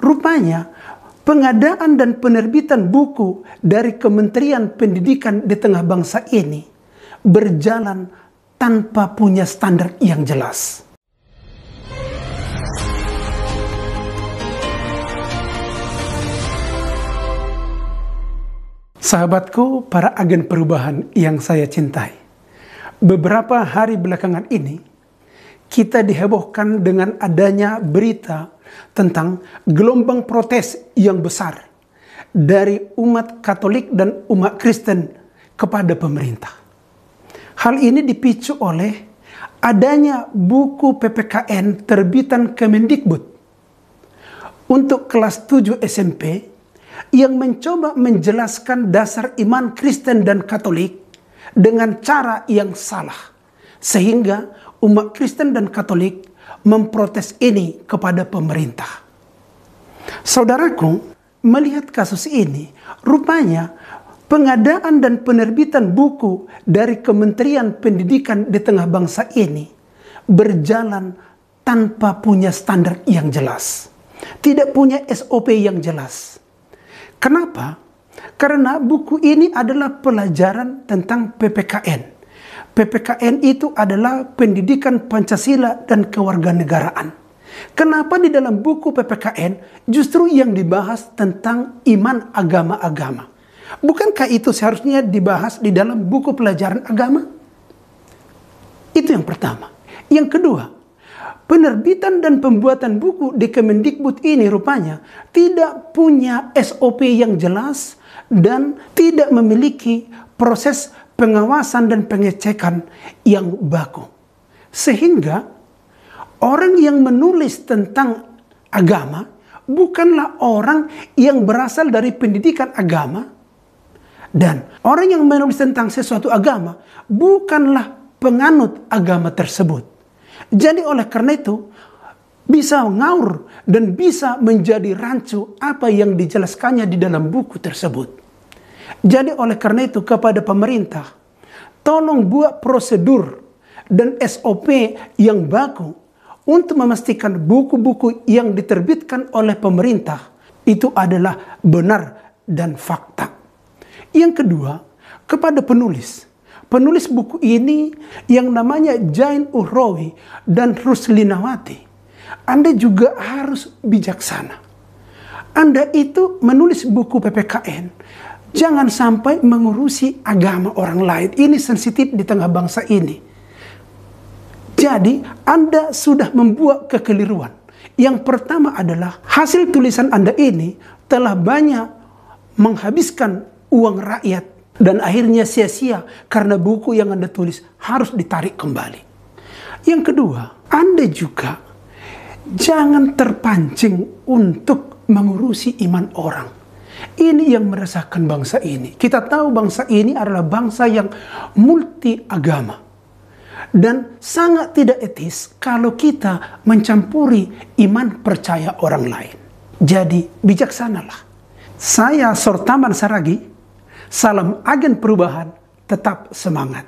Rupanya pengadaan dan penerbitan buku dari Kementerian Pendidikan di tengah bangsa ini berjalan tanpa punya standar yang jelas. Sahabatku, para agen perubahan yang saya cintai, beberapa hari belakangan ini kita dihebohkan dengan adanya berita tentang gelombang protes yang besar dari umat Katolik dan umat Kristen kepada pemerintah. Hal ini dipicu oleh adanya buku PPKN terbitan Kemendikbud untuk kelas 7 SMP yang mencoba menjelaskan dasar iman Kristen dan Katolik dengan cara yang salah, sehingga umat Kristen dan Katolik memprotes ini kepada pemerintah. Saudaraku, melihat kasus ini, rupanya pengadaan dan penerbitan buku dari Kementerian Pendidikan di tengah bangsa ini berjalan tanpa punya standar yang jelas, tidak punya SOP yang jelas. Kenapa? Karena buku ini adalah pelajaran tentang PPKN. PPKN itu adalah pendidikan Pancasila dan kewarganegaraan. Kenapa di dalam buku PPKN justru yang dibahas tentang iman agama-agama? Bukankah itu seharusnya dibahas di dalam buku pelajaran agama? Itu yang pertama. Yang kedua, penerbitan dan pembuatan buku di Kemendikbud ini rupanya tidak punya SOP yang jelas dan tidak memiliki proses pengawasan dan pengecekan yang baku. Sehingga orang yang menulis tentang agama bukanlah orang yang berasal dari pendidikan agama, dan orang yang menulis tentang sesuatu agama bukanlah penganut agama tersebut. Jadi oleh karena itu bisa ngawur dan bisa menjadi rancu apa yang dijelaskannya di dalam buku tersebut. Jadi oleh karena itu kepada pemerintah, tolong buat prosedur dan SOP yang baku untuk memastikan buku-buku yang diterbitkan oleh pemerintah itu adalah benar dan fakta. Yang kedua, kepada penulis buku ini yang namanya Jain Uhrowi dan Ruslinawati, Anda juga harus bijaksana. Anda itu menulis buku PPKN, jangan sampai mengurusi agama orang lain. Ini sensitif di tengah bangsa ini. Jadi Anda sudah membuat kekeliruan. Yang pertama adalah hasil tulisan Anda ini telah banyak menghabiskan uang rakyat dan akhirnya sia-sia karena buku yang Anda tulis harus ditarik kembali. Yang kedua, Anda juga jangan terpancing untuk mengurusi iman orang. Ini yang meresahkan bangsa ini. Kita tahu bangsa ini adalah bangsa yang multi agama. Dan sangat tidak etis kalau kita mencampuri iman percaya orang lain. Jadi bijaksanalah. Saya Sortaman Saragi, salam agen perubahan, tetap semangat.